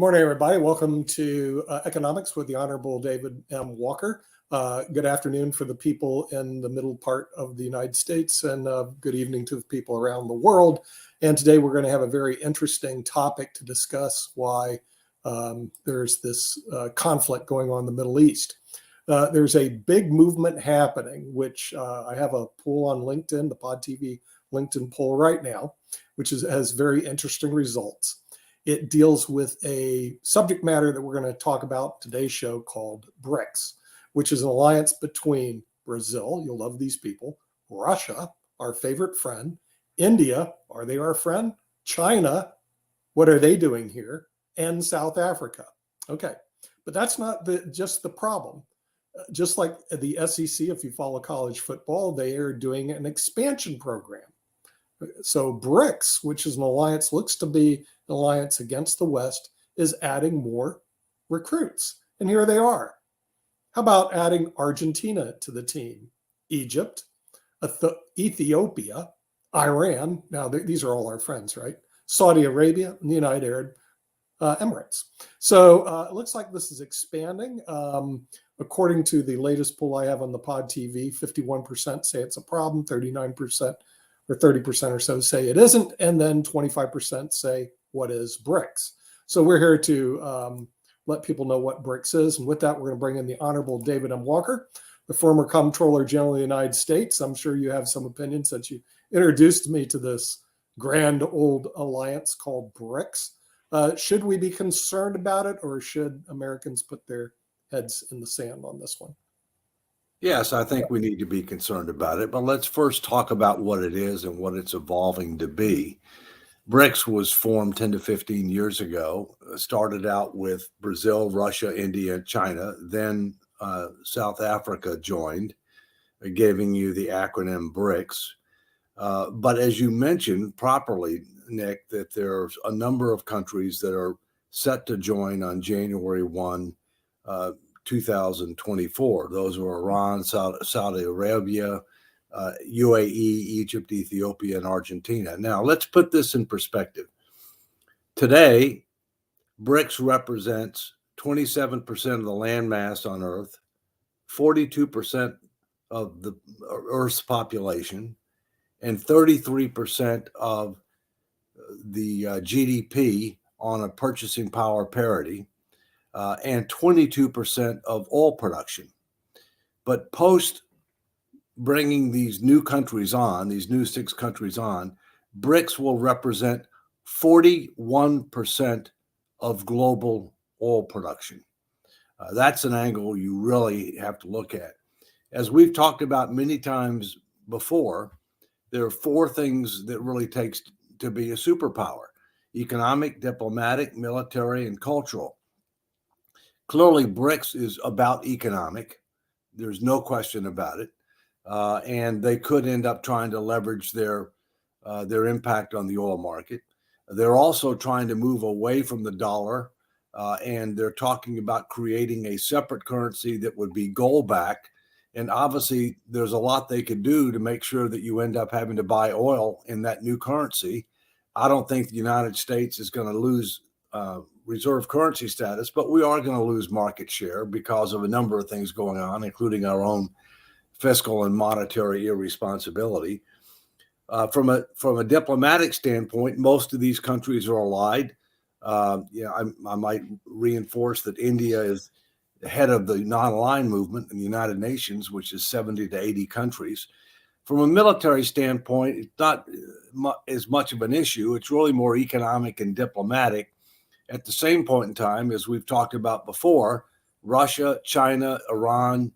morning, everybody. Welcome to Economics with the Honorable David M. Walker. Good afternoon for the people in the middle part of the United States, and good evening to the people around the world. And today we're going to have a very interesting topic to discuss why there's this conflict going on in the Middle East. There's a big movement happening, which I have a poll on LinkedIn, the Pod TV LinkedIn poll right now, which has very interesting results. It deals with a subject matter that we're going to talk about today's show called Brics, which is an alliance between Brazil, you'll love these people, Russia, our favorite friend, India, are they our friend? China, what are they doing here? And South Africa. Okay, but that's not just the problem. Just like the SEC, if you follow college football, they are doing an expansion program. So Brics, which is an alliance, looks to be an alliance against the West, is adding more recruits. And here they are. How about adding Argentina to the team? Egypt, Ethiopia, Iran. Now, these are all our friends, right? Saudi Arabia and the United Arab Emirates. So it looks like this is expanding. According to the latest poll I have on the Pod TV, 51% say it's a problem, 39% or 30% or so say it isn't, and then 25% say, what is Brics? So we're here to let people know what Brics is. And with that, we're going to bring in the Honorable David M. Walker, the former Comptroller General of the United States. I'm sure you have some opinions since you introduced me to this grand old alliance called Brics. Should we be concerned about it, or should Americans put their heads in the sand on this one? Yes, I think we need to be concerned about it, but let's first talk about what it is and what it's evolving to be. Brics was formed 10 to 15 years ago, started out with Brazil, Russia, India, China, then South Africa joined, giving you the acronym Brics. But as you mentioned properly, Nick, that there's a number of countries that are set to join on January 1, 2024. Those are Iran, Saudi Arabia, UAE, Egypt, Ethiopia, and Argentina. Now, let's put this in perspective. Today, Brics represents 27% of the land mass on Earth, 42% of the Earth's population, and 33% of the GDP on a purchasing power parity, and 22% of oil production. But post bringing these new countries on, these new 6 countries on, Brics will represent 41% of global oil production. That's an angle you really have to look at. As we've talked about many times before, there are 4 things that really takes to be a superpower: economic, diplomatic, military, and cultural. Clearly, Brics is about economic. There's no question about it. And they could end up trying to leverage their impact on the oil market. They're also trying to move away from the dollar, and they're talking about creating a separate currency that would be gold-backed. And obviously, there's a lot they could do to make sure that you end up having to buy oil in that new currency. I don't think the United States is going to lose reserve currency status, but we are going to lose market share because of a number of things going on, including our own fiscal and monetary irresponsibility. From a diplomatic standpoint, most of these countries are allied. I might reinforce that India is the head of the non-aligned movement in the United Nations, which is 70 to 80 countries. From a military standpoint, it's not as much of an issue. It's really more economic and diplomatic. At the same point in time, as we've talked about before, Russia, China, Iran,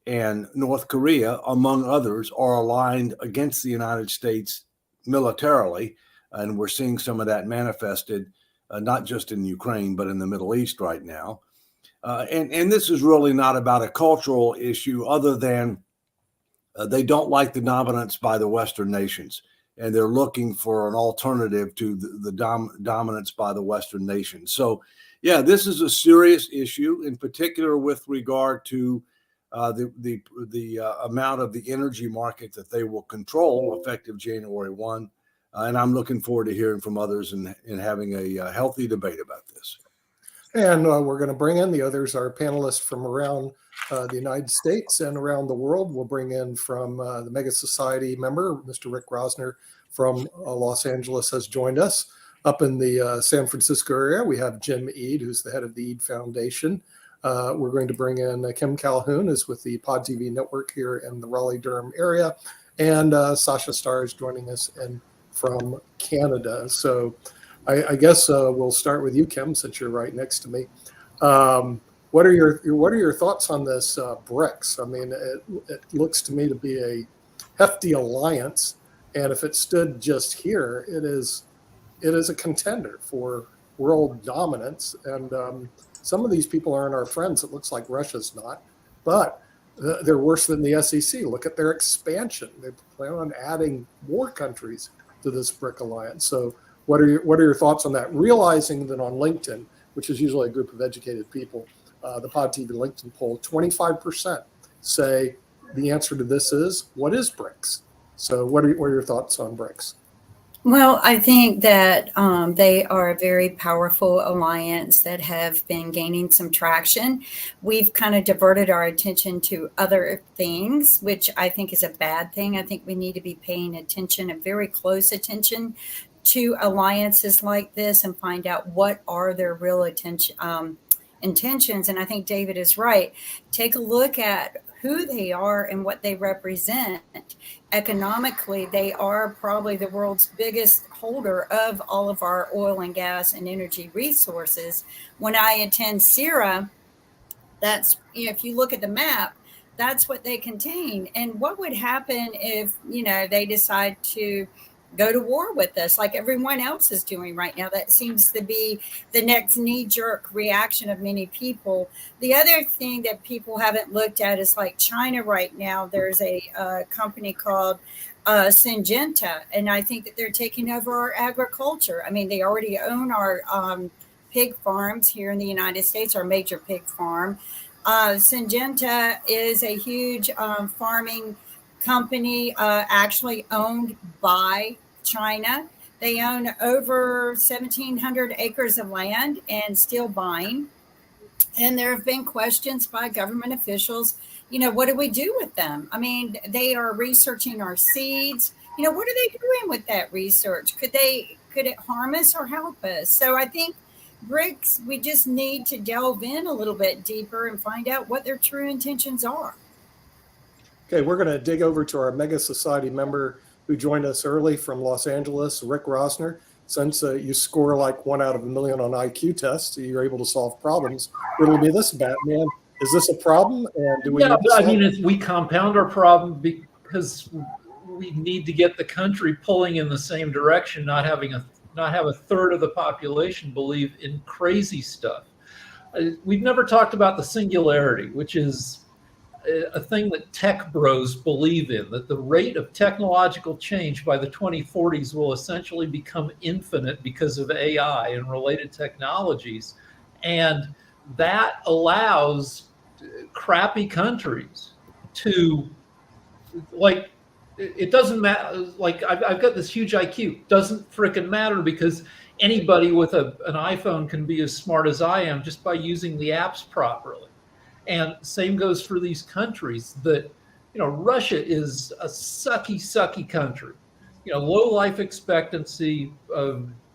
and North Korea, among others, are aligned against the United States militarily. And we're seeing some of that manifested, not just in Ukraine, but in the Middle East right now. And this is really not about a cultural issue other than they don't like the dominance by the Western nations. And they're looking for an alternative to the dominance by the Western nations. So, yeah, this is a serious issue, in particular with regard to the amount of the energy market that they will control effective January 1. And I'm looking forward to hearing from others and having a healthy debate about this. And we're going to bring in the others, our panelists from around the United States and around the world. We'll bring in from the Mega Society member, Mr. Rick Rosner from Los Angeles has joined us. Up in the San Francisco area, we have Jim Eade, who's the head of the Eade Foundation. We're going to bring in Kim Calhoun, who's with the Pod TV network here in the Raleigh-Durham area. And Sasha Starr is joining us from Canada. So I guess we'll start with you, Kim, since you're right next to me. What are your thoughts on this Brics? I mean, it looks to me to be a hefty alliance, and if it stood just here, it is a contender for world dominance. And some of these people aren't our friends. It looks like Russia's not, but they're worse than the SEC. Look at their expansion. They plan on adding more countries to this BRIC alliance. So what are your thoughts on that? Realizing that on LinkedIn, which is usually a group of educated people, the Pod TV LinkedIn poll, 25% say the answer to this is, what is BRICS? So what are your thoughts on BRICS? Well, I think that they are a very powerful alliance that have been gaining some traction. We've kind of diverted our attention to other things, which I think is a bad thing. I think we need to be paying attention, a very close attention to alliances like this and find out what are their real intentions. And I think David is right. Take a look at who they are and what they represent. Economically, they are probably the world's biggest holder of all of our oil and gas and energy resources. When I attend CIRA, that's, if you look at the map, that's what they contain. And what would happen if, they decide to go to war with us like everyone else is doing right now? That seems to be the next knee-jerk reaction of many people. The other thing that people haven't looked at is like China right now. There's a company called Syngenta, and I think that they're taking over our agriculture. I mean, they already own our pig farms here in the United States, our major pig farm. Syngenta is a huge farming company, actually owned by China. They own over 1,700 acres of land and still buying. And there have been questions by government officials, what do we do with them? I mean, they are researching our seeds. What are they doing with that research? Could it harm us or help us? So I think BRICS, we just need to delve in a little bit deeper and find out what their true intentions are. Okay, we're going to dig over to our Mega Society member who joined us early from Los Angeles, Rick Rosner. Since you score like 1 out of a million on IQ tests, you're able to solve problems. It'll be this, Batman. Is this a problem? And do we? Yeah, I mean, we compound our problem because we need to get the country pulling in the same direction, not have a third of the population believe in crazy stuff. We've never talked about the singularity, which is a thing that tech bros believe in, that the rate of technological change by the 2040s will essentially become infinite because of AI and related technologies. And that allows crappy countries to, like, it doesn't matter. Like, I've got this huge IQ. Doesn't frickin' matter because anybody with an iPhone can be as smart as I am just by using the apps properly. And same goes for these countries that, Russia is a sucky country, low life expectancy,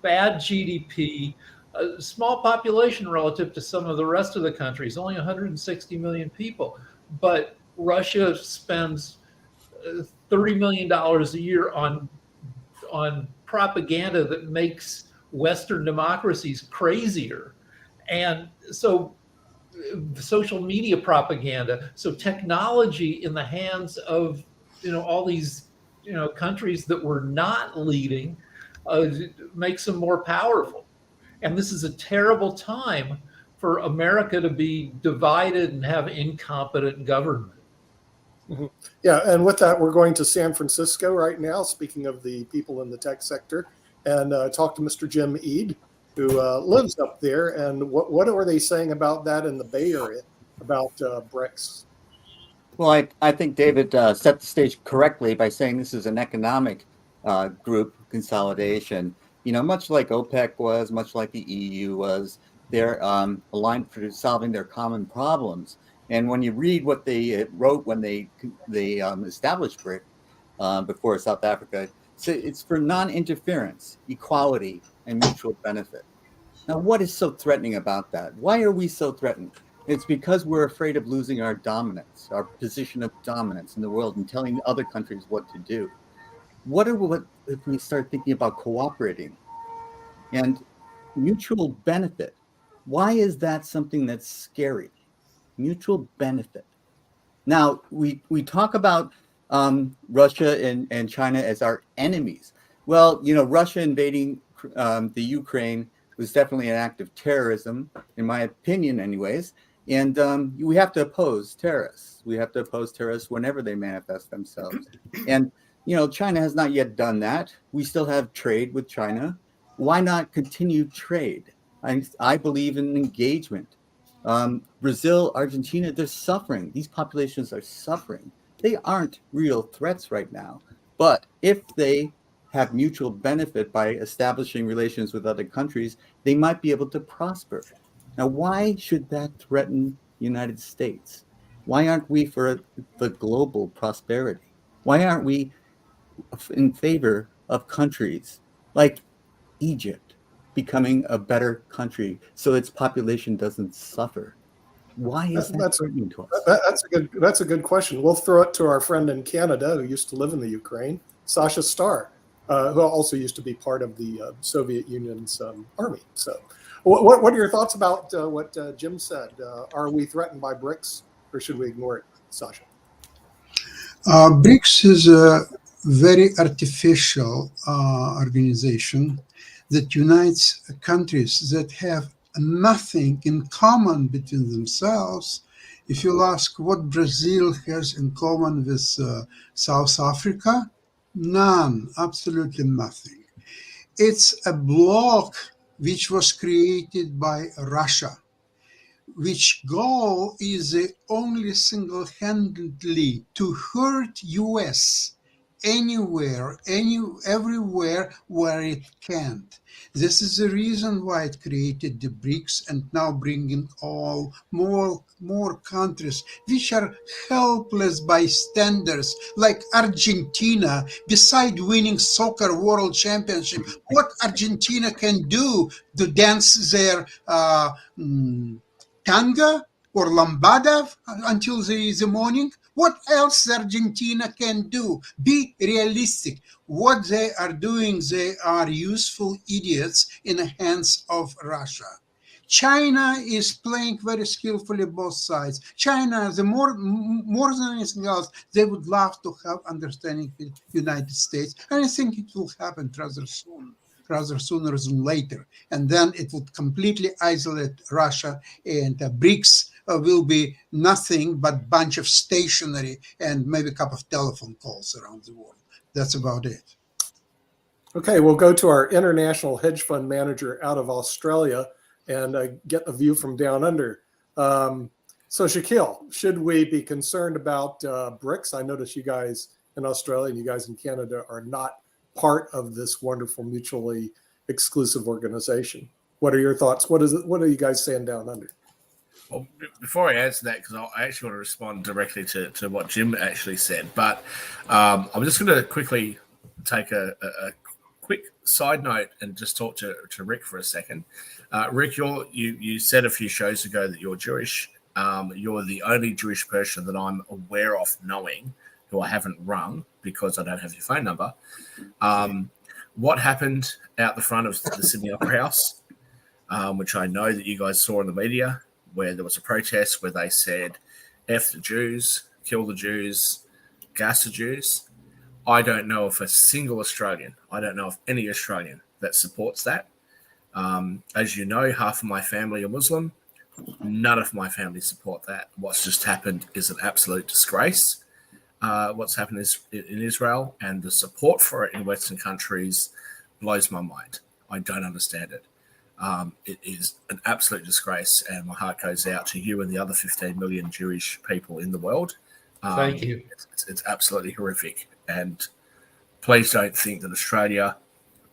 bad GDP, a small population relative to some of the rest of the countries, only 160 million people. But Russia spends $30 million a year on propaganda that makes Western democracies crazier. And so social media propaganda. So technology in the hands of, all these, countries that were not leading makes them more powerful. And this is a terrible time for America to be divided and have incompetent government. Mm-hmm. Yeah, and with that, we're going to San Francisco right now, speaking of the people in the tech sector, and talk to Mr. Jim Eade, who lives up there. And what are they saying about that in the Bay Area, about BRICS? Well, I think David set the stage correctly by saying this is an economic group consolidation. Much like OPEC was, much like the EU was, They're aligned for solving their common problems. And when you read what they wrote when they established BRIC before South Africa, it's for non-interference, equality, and mutual benefit. Now, what is so threatening about that? Why are we so threatened? It's because we're afraid of losing our dominance, our position of dominance in the world, and telling other countries what to do. What if we start thinking about cooperating and mutual benefit? Why is that something that's scary? Mutual benefit. Now, we talk about Russia and China as our enemies. Well, Russia invading the Ukraine was definitely an act of terrorism, in my opinion, anyways. And we have to oppose terrorists. We have to oppose terrorists whenever they manifest themselves. And, China has not yet done that. We still have trade with China. Why not continue trade? I believe in engagement. Brazil, Argentina, they're suffering. These populations are suffering. They aren't real threats right now. But if they have mutual benefit by establishing relations with other countries, they might be able to prosper. Now, why should that threaten the United States? Why aren't we for the global prosperity? Why aren't we in favor of countries like Egypt becoming a better country so its population doesn't suffer? Why is that threatening to us? That's a good question. We'll throw it to our friend in Canada who used to live in the Ukraine, Sasha Starr, who also used to be part of the Soviet Union's army. So, what are your thoughts about what Jim said? Are we threatened by BRICS, or should we ignore it, Sasha? BRICS is a very artificial organization that unites countries that have nothing in common between themselves. If you'll ask what Brazil has in common with South Africa, none, absolutely nothing. It's a bloc which was created by Russia, which goal is only single-handedly to hurt US anywhere, everywhere where it can't. This is the reason why it created the BRICS and now bringing all more countries which are helpless bystanders, like Argentina. Beside winning soccer world championship, what Argentina can do to dance their tanga or lambada until the morning? What else Argentina can do? Be realistic. What they are doing, they are useful idiots in the hands of Russia. China is playing very skillfully both sides. China, the more than anything else, they would love to have understanding with the United States. And I think it will happen rather soon, rather sooner than later. And then it would completely isolate Russia, and BRICS will be nothing but bunch of stationery and maybe a couple of telephone calls around the world. That's about it. Okay, we'll go to our international hedge fund manager out of Australia and get a view from down under. So Shaquille, should we be concerned about BRICS? I notice you guys in Australia and you guys in Canada are not part of this wonderful mutually exclusive organization. What are your thoughts? What are you guys saying down under? Well, before I answer that, because I actually want to respond directly to what Jim actually said, but I'm just going to quickly take a quick side note and just talk to Rick for a second. Rick, you said a few shows ago that you're Jewish. You're the only Jewish person that I'm aware of knowing who I haven't rung because I don't have your phone number. What happened out the front of the Sydney Opera House, which I know that you guys saw in the media, where there was a protest where they said, F the Jews, kill the Jews, gas the Jews. I don't know of a single Australian, I don't know of any Australian that supports that. As you know, half of my family are Muslim. None of my family support that. What's just happened is an absolute disgrace. What's happened is in Israel, and the support for it in Western countries blows my mind. I don't understand it. It is an absolute disgrace, and my heart goes out to you and the other 15 million Jewish people in the world. Thank you. It's absolutely horrific. And please don't think that Australia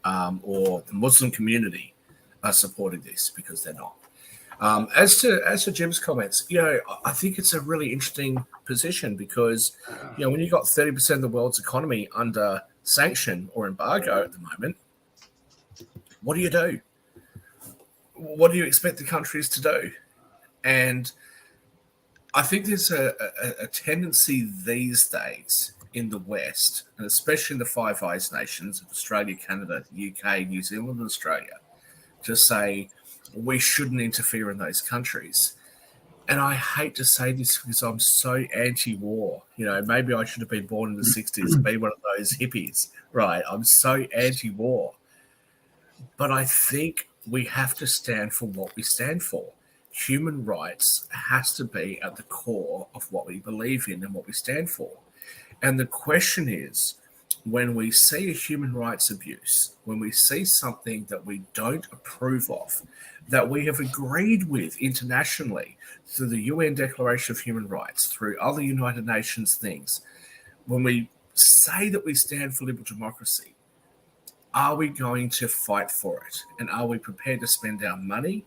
or the Muslim community are supporting this, because they're not. As to Jim's comments, I think it's a really interesting position because, when you've got 30% of the world's economy under sanction or embargo at the moment, what do you do? What do you expect the countries to do? And I think there's a tendency these days in the West, and especially in the Five Eyes nations of Australia, Canada, the UK, New Zealand, and Australia, to say we shouldn't interfere in those countries. And I hate to say this because I'm so anti-war. Maybe I should have been born in the 60s, be one of those hippies, right? I'm so anti-war. But I think we have to stand for what we stand for. Human rights has to be at the core of what we believe in and what we stand for. And the question is, when we see a human rights abuse, when we see something that we don't approve of, that we have agreed with internationally through the UN Declaration of Human Rights, through other United Nations things, when we say that we stand for liberal democracy, are we going to fight for it? And are we prepared to spend our money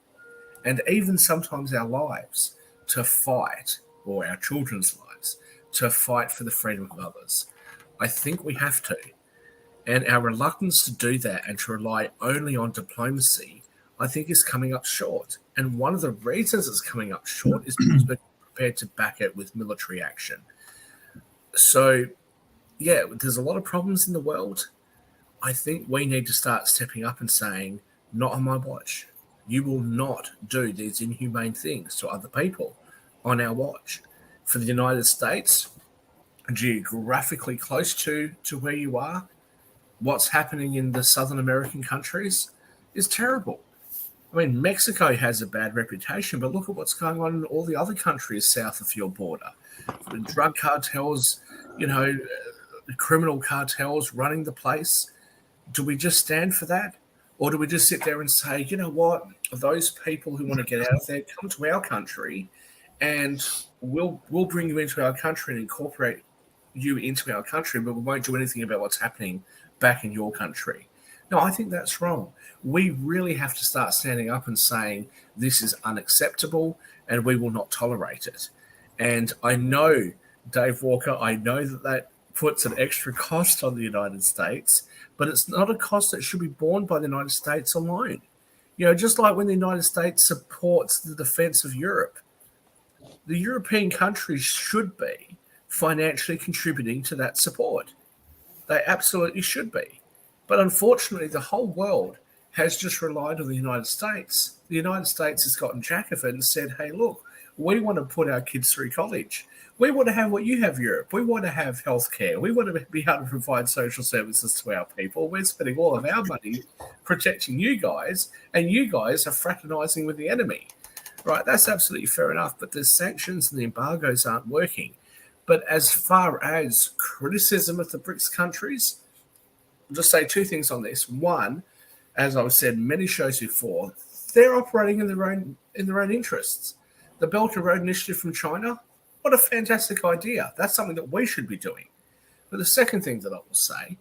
and even sometimes our lives to fight, or our children's lives, to fight for the freedom of others? I think we have to. And our reluctance to do that and to rely only on diplomacy, I think, is coming up short. And one of the reasons it's coming up short is because we're prepared to back it with military action. So, yeah, there's a lot of problems in the world. I think we need to start stepping up and saying, not on my watch. You will not do these inhumane things to other people on our watch. For the United States, geographically close to where you are, what's happening in the Southern American countries is terrible. I mean, Mexico has a bad reputation, but look at what's going on in all the other countries south of your border. The drug cartels, criminal cartels running the place. Do we just stand for that? Or do we just sit there and say, you know what, those people who want to get out of there, come to our country and we'll bring you into our country and incorporate you into our country, but we won't do anything about what's happening back in your country. No, I think that's wrong. We really have to start standing up and saying this is unacceptable and we will not tolerate it. And I know, Dave Walker, I know that puts an extra cost on the United States, but it's not a cost that should be borne by the United States alone. Just like when the United States supports the defense of Europe, the European countries should be financially contributing to that support. They absolutely should be. But unfortunately, the whole world has just relied on the United States. The United States has gotten jack of it and said, hey, look, we want to put our kids through college. We want to have what you have, Europe. We want to have healthcare. We want to be able to provide social services to our people. We're spending all of our money protecting you guys, and you guys are fraternizing with the enemy. Right? That's absolutely fair enough, but the sanctions and the embargoes aren't working. But as far as criticism of the Brics countries, I'll just say two things on this. One, as I've said many shows before, they're operating in their own interests. The Belt and Road Initiative from China, what a fantastic idea. That's something that we should be doing. But the second thing that I will say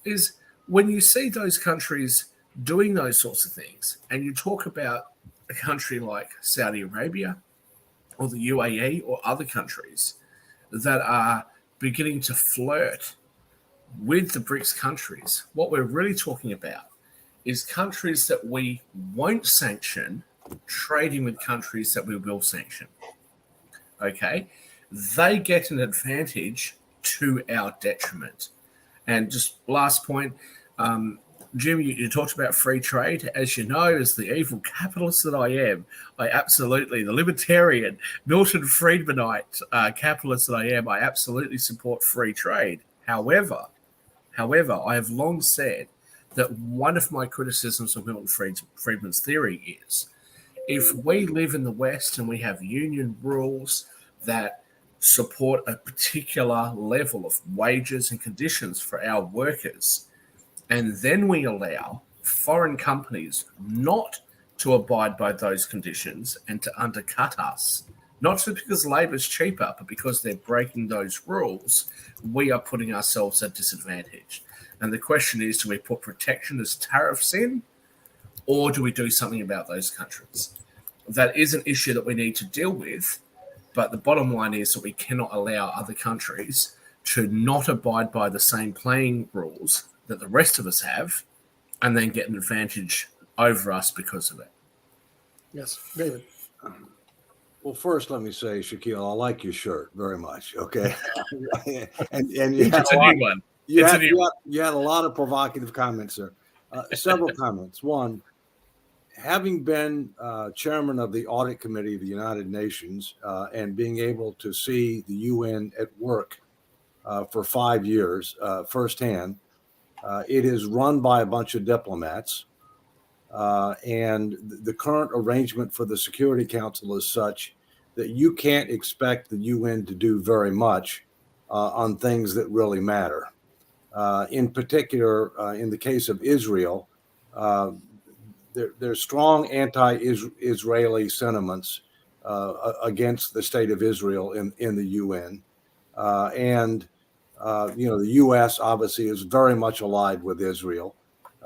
is when you see those countries doing those sorts of things, and you talk about a country like Saudi Arabia or the UAE or other countries that are beginning to flirt with the Brics countries, what we're really talking about is countries that we won't sanction trading with countries that we will sanction. Okay? They get an advantage to our detriment. And just last point, Jim, you talked about free trade. As you know, as the evil capitalist that I am, I absolutely, the libertarian, Milton Friedmanite capitalist that I am, I absolutely support free trade. However, I have long said that one of my criticisms of Milton Friedman's theory is if we live in the West and we have union rules that support a particular level of wages and conditions for our workers, and then we allow foreign companies not to abide by those conditions and to undercut us, not just because labor is cheaper, but because they're breaking those rules, we are putting ourselves at disadvantage. And the question is, do we put protectionist tariffs in, or do we do something about those countries? that is an issue that we need to deal with. But the bottom line is that we cannot allow other countries to not abide by the same playing rules that the rest of us have and then get an advantage over us because of it. Yes, David. Well, first, let me say, Shaquille, I like your shirt very much. Okay, and It's a new one. You It's a had, new you, one. had, you had a lot of provocative comments there. Several comments. One, having been chairman of the Audit Committee of the United Nations and being able to see the UN at work for 5 years firsthand, it is run by a bunch of diplomats. And the current arrangement for the Security Council is such that you can't expect the UN to do very much on things that really matter. In particular, in the case of Israel, there's strong anti-Israeli sentiments against the state of Israel in the UN. And the U.S. obviously is very much allied with Israel.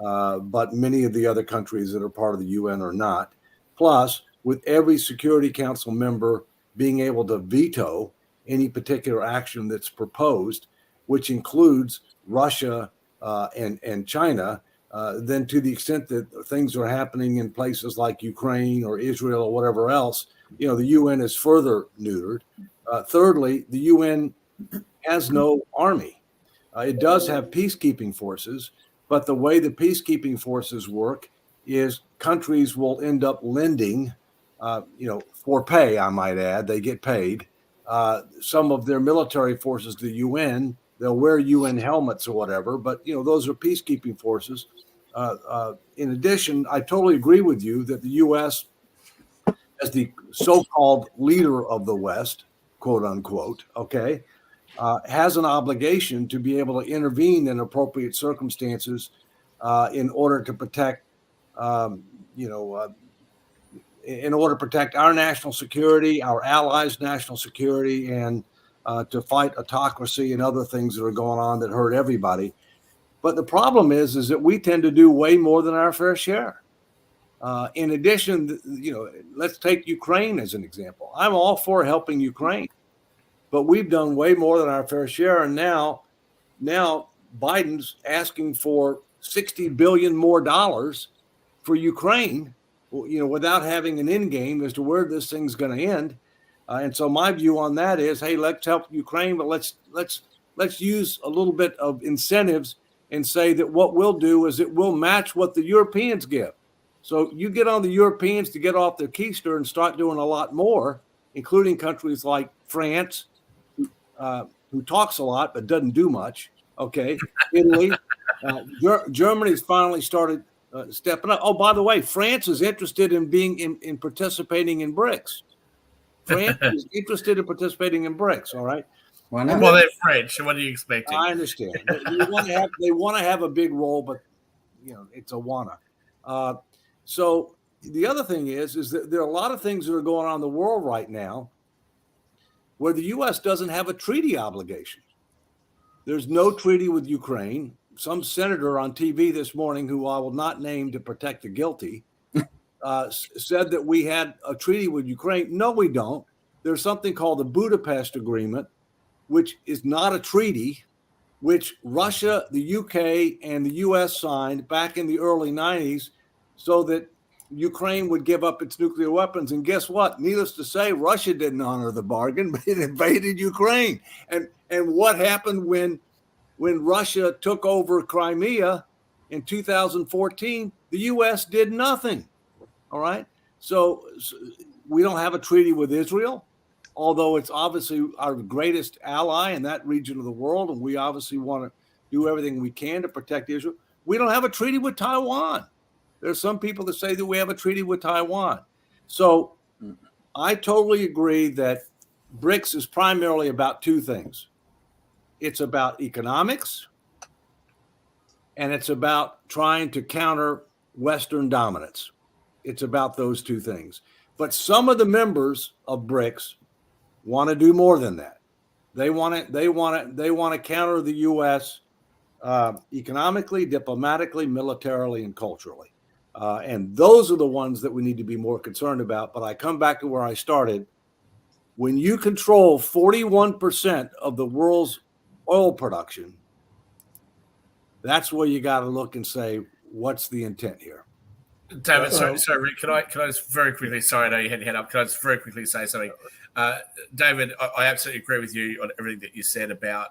But many of the other countries that are part of the UN are not. Plus, with every Security Council member being able to veto any particular action that's proposed, which includes Russia and China, then to the extent that things are happening in places like Ukraine or Israel or whatever else, the UN is further neutered. Thirdly, the UN has no army. It does have peacekeeping forces, but the way the peacekeeping forces work is countries will end up lending, for pay, I might add, they get paid, some of their military forces to the UN. They'll wear UN helmets or whatever, but, those are peacekeeping forces. In addition, I totally agree with you that the U.S., as the so-called leader of the West, quote unquote, okay, has an obligation to be able to intervene in appropriate circumstances in order to protect, in order to protect our national security, our allies' national security, and to fight autocracy and other things that are going on that hurt everybody. But the problem is that we tend to do way more than our fair share. In addition, let's take Ukraine as an example. I'm all for helping Ukraine, but we've done way more than our fair share. And now Biden's asking for $60 billion more for Ukraine, without having an end game as to where this thing's going to end. And so my view on that is, hey, let's help Ukraine, but let's use a little bit of incentives and say that what we'll do is it will match what the Europeans give. So you get on the Europeans to get off their keister and start doing a lot more, including countries like France, who talks a lot but doesn't do much. Okay, Italy, Germany's finally started stepping up. Oh, by the way, France is interested in being in participating in Brics. France is interested in participating in Brics. All right. Why not? Well, they're French. What are you expecting? I understand. They want to have a big role, but it's a wanna. So the other thing is that there are a lot of things that are going on in the world right now where the U.S. doesn't have a treaty obligation. There's no treaty with Ukraine. Some senator on TV this morning, who I will not name to protect the guilty, said that we had a treaty with Ukraine. No, we don't. There's something called the Budapest Agreement, which is not a treaty, which Russia, the UK, and the US signed back in the early 90s so that Ukraine would give up its nuclear weapons. And guess what? Needless to say, Russia didn't honor the bargain, but it invaded Ukraine. And what happened when Russia took over Crimea in 2014? The US did nothing. All right. So we don't have a treaty with Israel, although it's obviously our greatest ally in that region of the world. And we obviously want to do everything we can to protect Israel. We don't have a treaty with Taiwan. There's some people that say that we have a treaty with Taiwan. So I totally agree that BRICS is primarily about two things. It's about economics, and it's about trying to counter Western dominance. It's about those two things. But some of the members of BRICS want to do more than that. They want to counter the U.S. Economically, diplomatically, militarily, and culturally. And those are the ones that we need to be more concerned about. But I come back to where I started. When you control 41% of the world's oil production, that's where you got to look and say, what's the intent here? David, sorry, Rick, can I just very quickly, sorry, I know you had your hand up, can I just very quickly say something? David, I absolutely agree with you on everything that you said about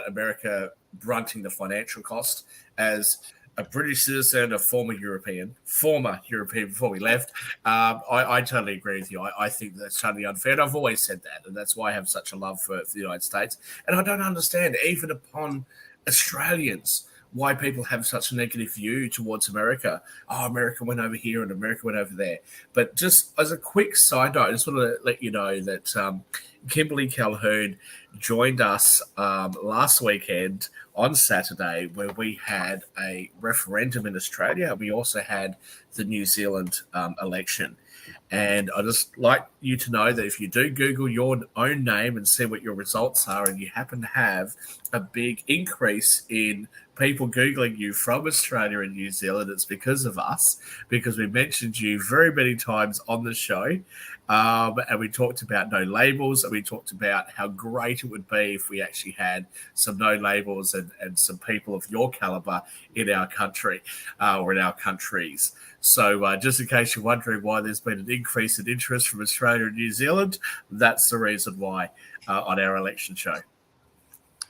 America brunting the financial cost. As a British citizen, a former European before we left, I totally agree with you. I think that's totally unfair. And I've always said that, and that's why I have such a love for the United States. And I don't understand, even upon Australians, why people have such a negative view towards America. Oh, America went over here and America went over there. But just as a quick side note, I just want to let you know that Kimberly Calhoun joined us last weekend on Saturday, where we had a referendum in Australia. We also had the New Zealand election. And I just like you to know that if you do Google your own name and see what your results are, and you happen to have a big increase in people Googling you from Australia and New Zealand, it's because of us, because we mentioned you very many times on the show. And we talked about no labels, and we talked about how great it would be if we actually had some no labels and some people of your caliber in our country or in our countries. So just in case you're wondering why there's been an increase in interest from Australia and New Zealand, that's the reason why on our election show.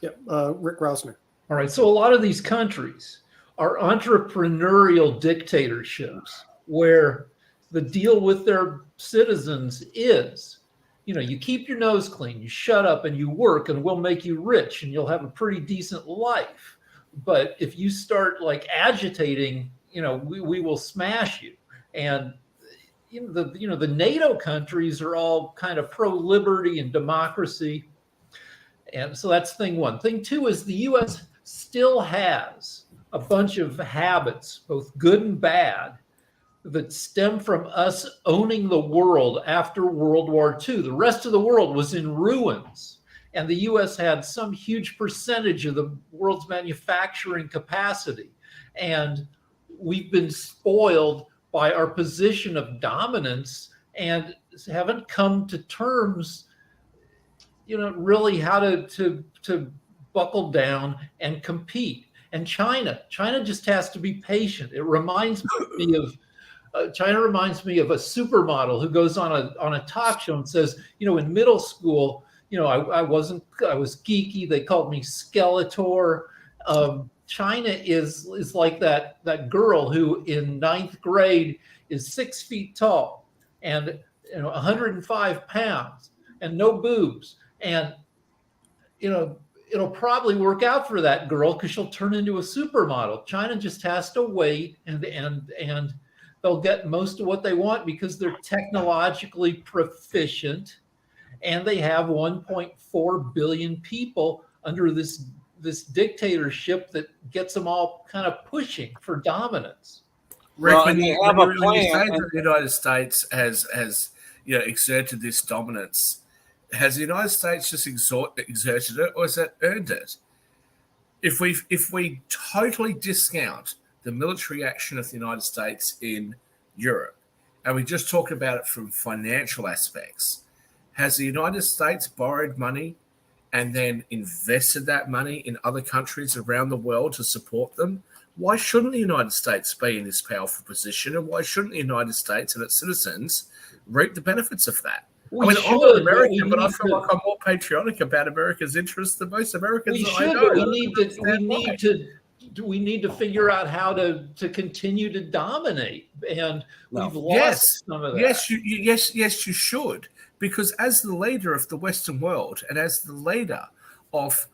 Yep. Rick Rausner. All right. So a lot of these countries are entrepreneurial dictatorships where the deal with their citizens is, you keep your nose clean, you shut up and you work, and we'll make you rich and you'll have a pretty decent life. But if you start agitating, we will smash you. And the NATO countries are all kind of pro-liberty and democracy. And so that's thing one. Thing two is the U.S. still has a bunch of habits, both good and bad, that stem from us owning the world after World War II. The rest of the world was in ruins, and the U.S. had some huge percentage of the world's manufacturing capacity. And we've been spoiled by our position of dominance and haven't come to terms, really how to buckle down and compete. And China just has to be patient. It reminds me of China reminds me of a supermodel who goes on a talk show and says, in middle school, I was geeky. They called me Skeletor. China is like that girl who in 9th grade is 6 feet tall and 105 pounds and no boobs. And it'll probably work out for that girl because she'll turn into a supermodel. China just has to wait, and they'll get most of what they want because they're technologically proficient, and they have 1.4 billion people under this dictatorship that gets them all kind of pushing for dominance. Rick, Well, when and they you have a when you say plan. that the United States has exerted this dominance, has the United States just exerted it, or has it earned it? If we totally discount the military action of the United States in Europe, and we just talk about it from financial aspects, has the United States borrowed money and then invested that money in other countries around the world to support them? Why shouldn't the United States be in this powerful position, and why shouldn't the United States and its citizens reap the benefits of that? I'm an American, but I feel like I'm more patriotic about America's interests than most Americans. We need to figure out how to continue to dominate, and we've lost some of that. Yes, you should, because as the leader of the Western world and as the leader of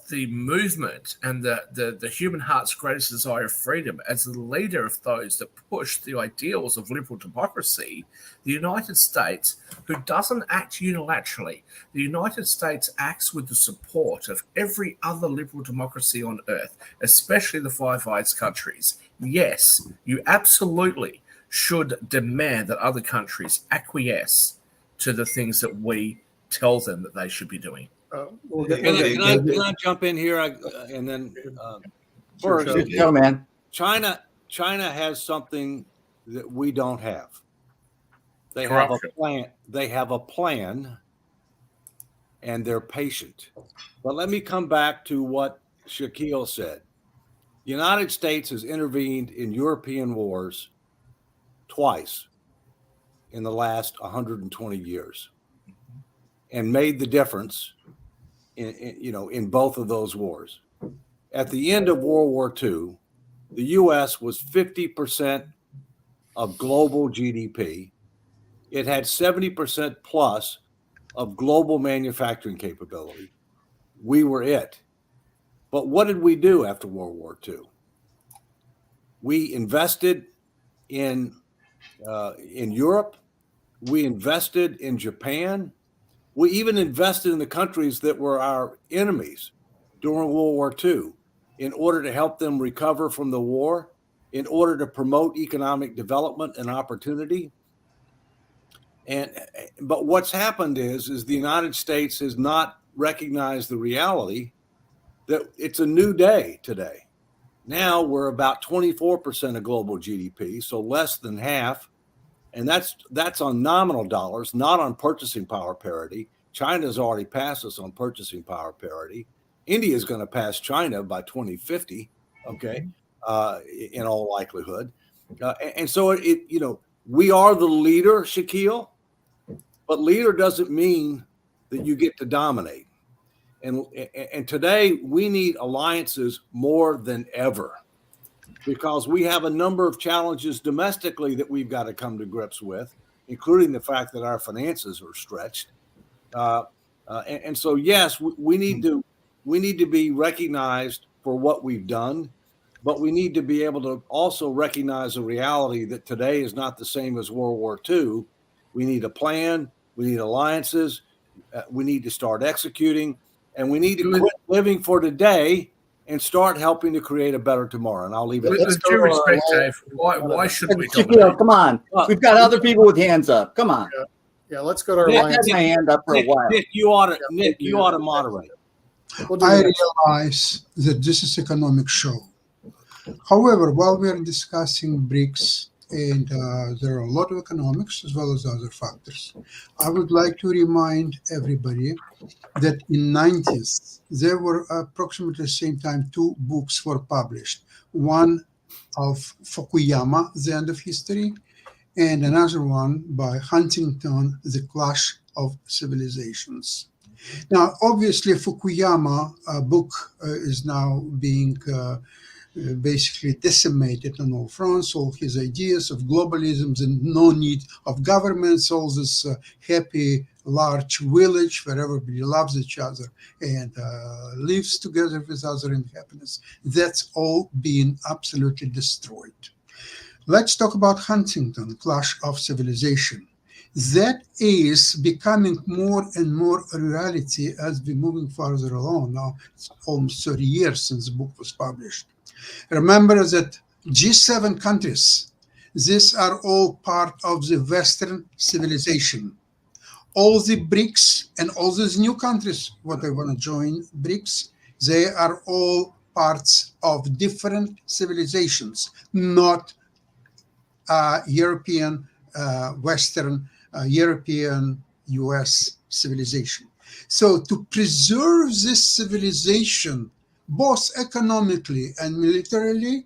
the movement and the human heart's greatest desire of freedom, as the leader of those that push the ideals of liberal democracy, the United States, who doesn't act unilaterally, the United States acts with the support of every other liberal democracy on earth, especially the Five Eyes countries. Yes, you absolutely should demand that other countries acquiesce to the things that we tell them that they should be doing. Can I jump in here? And then first, Go, man. China has something that we don't have. They Corruption. have a plan. They have a plan, and they're patient. But let me come back to what Shaquille said. The United States has intervened in European wars twice in the last 120 years and made the difference in both of those wars. At the end of World War II, the U.S. was 50% of global GDP. It had 70% plus of global manufacturing capability. We were it. But what did we do after World War II? We invested in Europe. We invested in Japan. We even invested in the countries that were our enemies during World War II in order to help them recover from the war, in order to promote economic development and opportunity. But what's happened is the United States has not recognized the reality that it's a new day today. Now we're about 24% of global GDP, so less than half. And that's on nominal dollars, not on purchasing power parity. China's already passed us on purchasing power parity. India is going to pass China by 2050, okay, in all likelihood. And so we are the leader, Shaquille, but leader doesn't mean that you get to dominate. And today we need alliances more than ever, because we have a number of challenges domestically that we've got to come to grips with, including the fact that our finances are stretched. And so, yes, we need to be recognized for what we've done, but we need to be able to also recognize the reality that today is not the same as World War II. We need a plan. We need alliances. We need to start executing, and we need to quit living for today and start helping to create a better tomorrow. And I'll leave it. With due respect, Dave, why should we Shaquille, dominate? come on. We've got other people with hands up. Come on. Yeah, let's go to our I've had alliance. my hand up for a while. Nick, you ought to moderate. We'll do I that. realize that this is economic show. However, while we are discussing BRICS, and there are a lot of economics as well as other factors, I would like to remind everybody that in 90s, there were approximately the same time 2 books were published. One of Fukuyama, The End of History, and another one by Huntington, The Clash of Civilizations. Now, obviously, Fukuyama book is now being basically decimated on all fronts. All his ideas of globalism and no need of governments, all this happy large village where everybody loves each other and lives together with other in happiness. That's all being absolutely destroyed. Let's talk about Huntington, Clash of Civilization. That is becoming more and more a reality as we're moving further along. Now, it's almost 30 years since the book was published. Remember that G7 countries, these are all part of the Western civilization. All the BRICS and all these new countries, what they want to join BRICS, they are all parts of different civilizations, not European, Western, European, US civilization. So to preserve this civilization, both economically and militarily,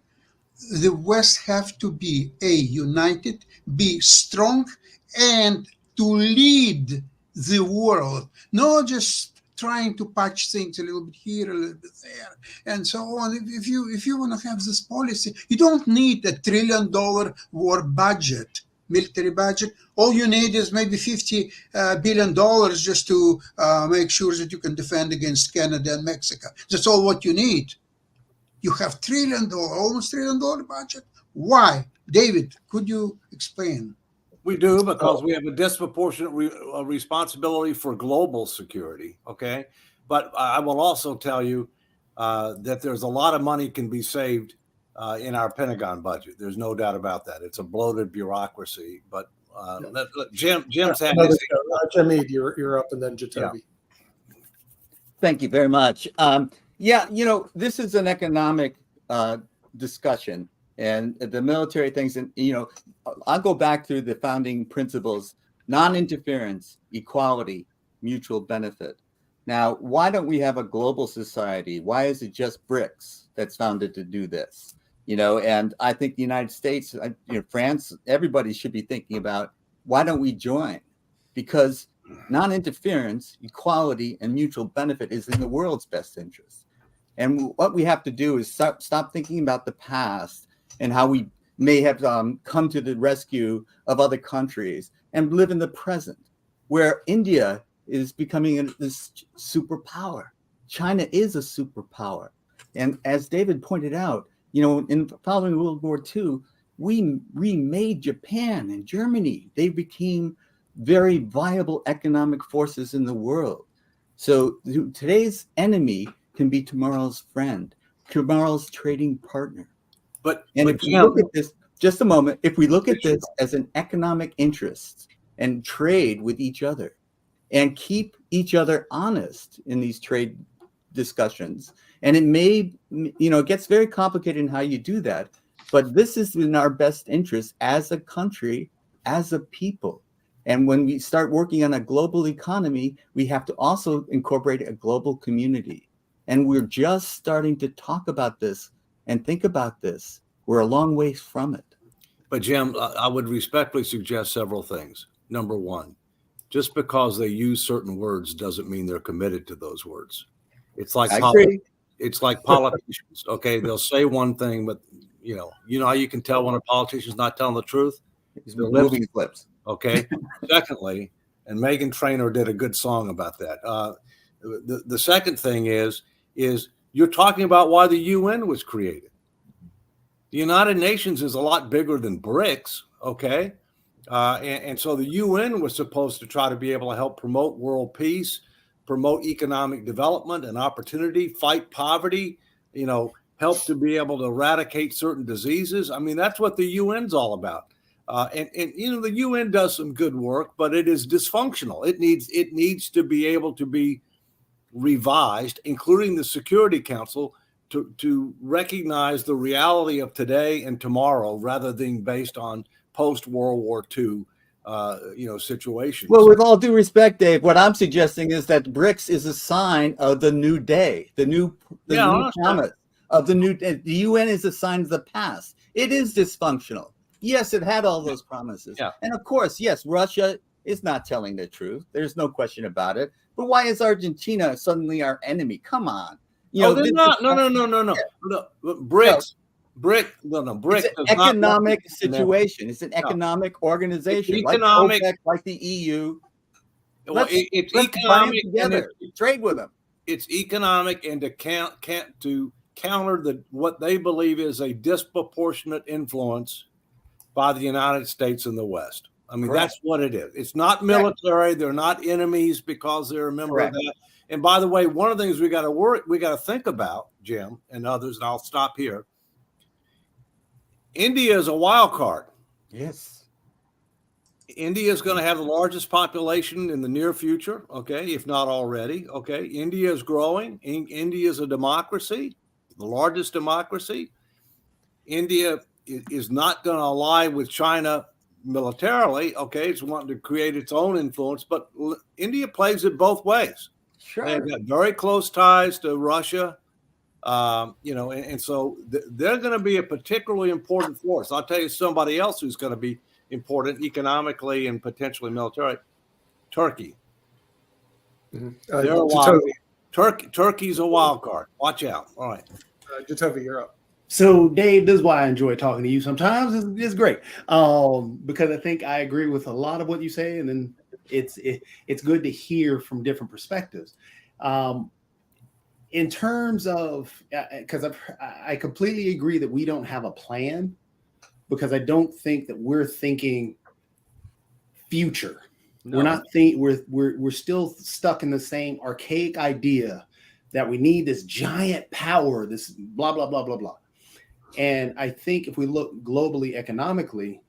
the West have to be A, united, B, strong, and to lead the world, not just trying to patch things a little bit here, a little bit there, and so on. If you want to have this policy, you don't need $1 trillion war budget, military budget. All you need is maybe $50 billion just to make sure that you can defend against Canada and Mexico. That's all what you need. You have almost $1 trillion budget. Why? David, could you explain? We do, because we have a disproportionate responsibility for global security, okay? But I will also tell you that there's a lot of money can be saved in our Pentagon budget. There's no doubt about that. It's a bloated bureaucracy, but Jim's had his... Jimmy, you're up, and then Jacoby. Thank you very much. This is an economic discussion, And the military things, and I'll go back to the founding principles: non-interference, equality, mutual benefit. Now, why don't we have a global society? Why is it just Brics that's founded to do this? And I think the United States, France, everybody should be thinking about, why don't we join? Because non-interference, equality, and mutual benefit is in the world's best interest. And what we have to do is stop thinking about the past and how we may have come to the rescue of other countries and live in the present, where India is becoming this superpower. China is a superpower. And as David pointed out, in following World War II, we remade Japan and Germany. They became very viable economic forces in the world. So today's enemy can be tomorrow's friend, tomorrow's trading partner. If we look at this, just a moment, if we look at this as an economic interest and trade with each other and keep each other honest in these trade discussions, and it gets very complicated in how you do that, but this is in our best interest as a country, as a people. And when we start working on a global economy, we have to also incorporate a global community. And we're just starting to talk about this and think about this. We're a long ways from it. But Jim, I would respectfully suggest several things. Number one, just because they use certain words doesn't mean they're committed to those words. It's like politicians. Okay, they'll say one thing, but you know how you can tell when a politician's not telling the truth? He's moving flips. Okay. Secondly, and Megan Trainor did a good song about that. The second thing is you're talking about why the UN was created. The United Nations is a lot bigger than Brics, okay? And so the UN was supposed to try to be able to help promote world peace, promote economic development and opportunity, fight poverty, help to be able to eradicate certain diseases. I mean, that's what the UN's all about. And the UN does some good work, but it is dysfunctional. It needs to be able to be revised, including the Security Council, to recognize the reality of today and tomorrow, rather than based on post-World War II, situations. Well, with all due respect, Dave, what I'm suggesting is that Brics is a sign of the new day, the new promise of the new. The UN is a sign of the past. It is dysfunctional. Yes, it had all those promises. Yeah. And of course, yes, Russia is not telling the truth. There's no question about it. But why is Argentina suddenly our enemy? Come on. They're not. No. Brics. It's an economic situation. It's an economic organization. It's economic, like the EU. Well, it's economic together. Trade with them. It's economic, and to counter what they believe is a disproportionate influence by the United States and the West. I mean, Correct. That's what it is. It's not military. They're not enemies because they're a member Correct. Of that. And by the way, one of the things we got to think about, Jim and others, and I'll stop here. India is a wild card. Yes. India is going to have the largest population in the near future, okay, if not already, okay. India is growing. India is a democracy, the largest democracy. India is not going to ally with China militarily, okay. It's wanting to create its own influence, but India plays it both ways. Sure. They've got very close ties to Russia. And so they're going to be a particularly important force. I'll tell you somebody else who's going to be important economically and potentially militarily. Turkey. Mm-hmm. Turkey's a wild card. Watch out. All right. Jacoby, you're up. So, Dave, this is why I enjoy talking to you sometimes. It's great because I think I agree with a lot of what you say, and then it's good to hear from different perspectives. In terms of, because I completely agree that we don't have a plan, because I don't think that we're thinking future. No. We're not we're still stuck in the same archaic idea that we need this giant power, this blah blah blah blah blah. And I think if we look globally economically,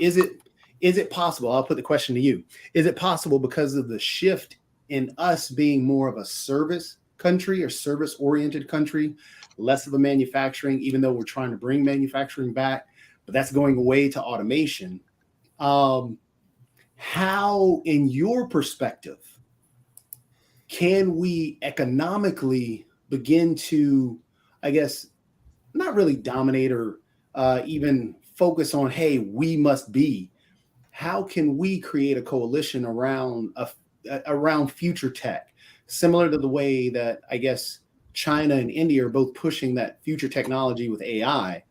is it possible? I'll put the question to you. Is it possible, because of the shift in us being more of a service country or service-oriented country, less of a manufacturing, even though we're trying to bring manufacturing back, but that's going away to automation. How, in your perspective, can we economically begin to, I guess, not really dominate or even focus on, hey, we must be? How can we create a coalition around future tech, similar to the way that I guess China and India are both pushing that future technology with AI?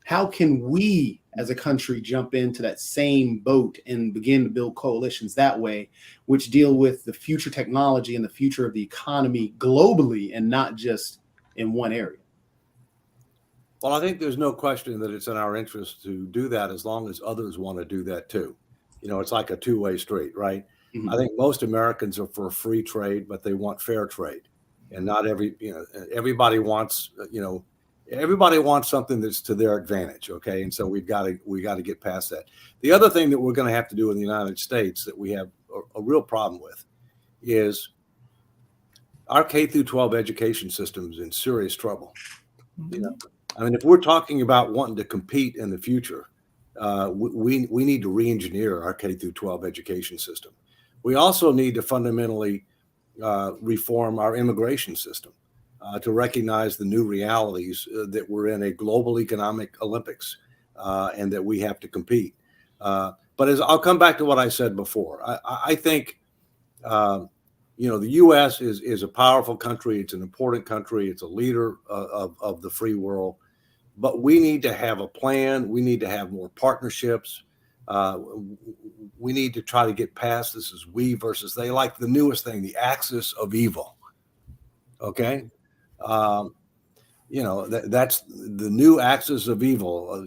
How can we as a country jump into that same boat and begin to build coalitions that way, which deal with the future technology and the future of the economy globally and not just in one area? Well, I think there's no question that it's in our interest to do that as long as others want to do that too. It's like a two-way street, right? Mhm. I think most Americans are for free trade, but they want fair trade. And not everybody wants, everybody wants something that's to their advantage. Okay. And so we got to get past that. The other thing that we're going to have to do in the United States that we have a real problem with is our K through 12 education system is in serious trouble. I mean, if we're talking about wanting to compete in the future, we need to re-engineer our K through 12 education system. We also need to fundamentally reform our immigration system to recognize the new realities that we're in a global economic Olympics and that we have to compete. But I'll come back to what I said before. I think, the U.S. is a powerful country. It's an important country. It's a leader of the free world. But we need to have a plan. We need to have more partnerships. We need to try to get past this as we versus they, like the newest thing, the axis of evil. Okay. That's the new axis of evil,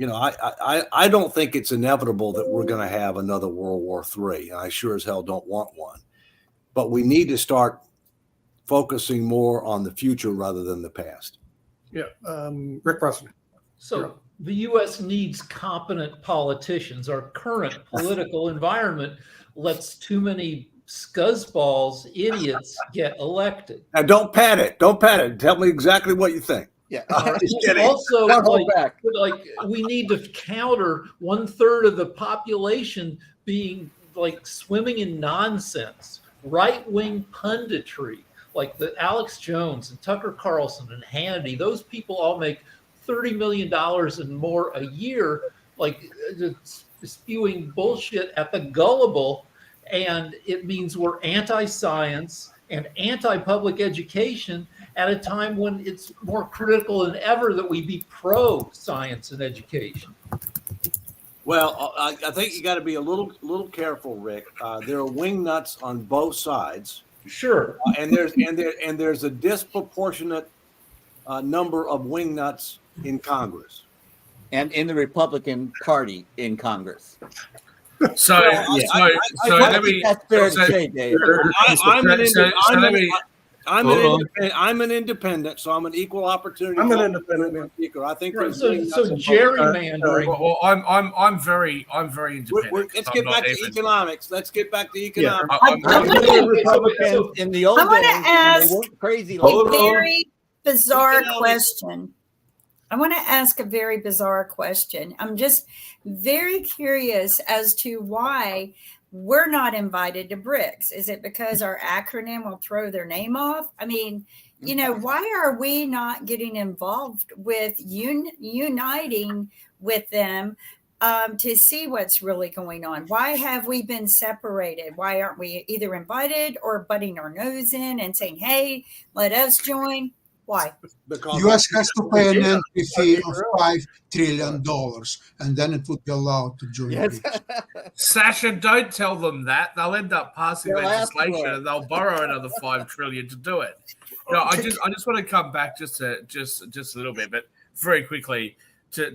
I don't think it's inevitable that we're going to have another World War III. I sure as hell don't want one, but we need to start focusing more on the future rather than the past. Yeah. Rick Preston. So the U.S. needs competent politicians. Our current political environment lets too many scuzzballs, idiots get elected. Now, don't pat it. Don't pat it. Tell me exactly what you think. Yeah. Also, Don't hold back. like we need to counter 1/3 of the population being like swimming in nonsense, right-wing punditry, like the Alex Jones and Tucker Carlson and Hannity. Those people all make $30 million and more a year, like spewing bullshit at the gullible. And it means we're anti-science and anti-public education at a time when it's more critical than ever that we be pro-science and education. Well, I think you got to be a little careful, Rick. There are wing nuts on both sides. Sure. And there's a disproportionate number of wing nuts in Congress And in the Republican Party in Congress. So let me. That's fair to say, Dave. I'm an independent, so I'm an equal opportunity. I'm an independent speaker. I think Right. there's So wing nuts in both. gerrymandering. Well, I'm very independent. Let's get back to economics. Let's get back to economics. I'm The Republicans in the old I wanna days, when ask- they weren't crazy A like Hold on. very bizarre Economics. question. I want to ask a very bizarre question. I'm just very curious as to why we're not invited to Brics. Is it because our acronym will throw their name off? I mean, why are we not getting involved with uniting with them to see what's really going on? Why have we been separated? Why aren't we either invited or butting our nose in and saying, hey, let us join? Why? Because US has to pay an entry fee of $5 trillion, and then it would be allowed to join. Yes. BRICS. Sasha, don't tell them that. They'll end up passing They'll ask for legislation it. and they'll borrow another $5 trillion to do it. No, I just want to come back just a little bit, but very quickly to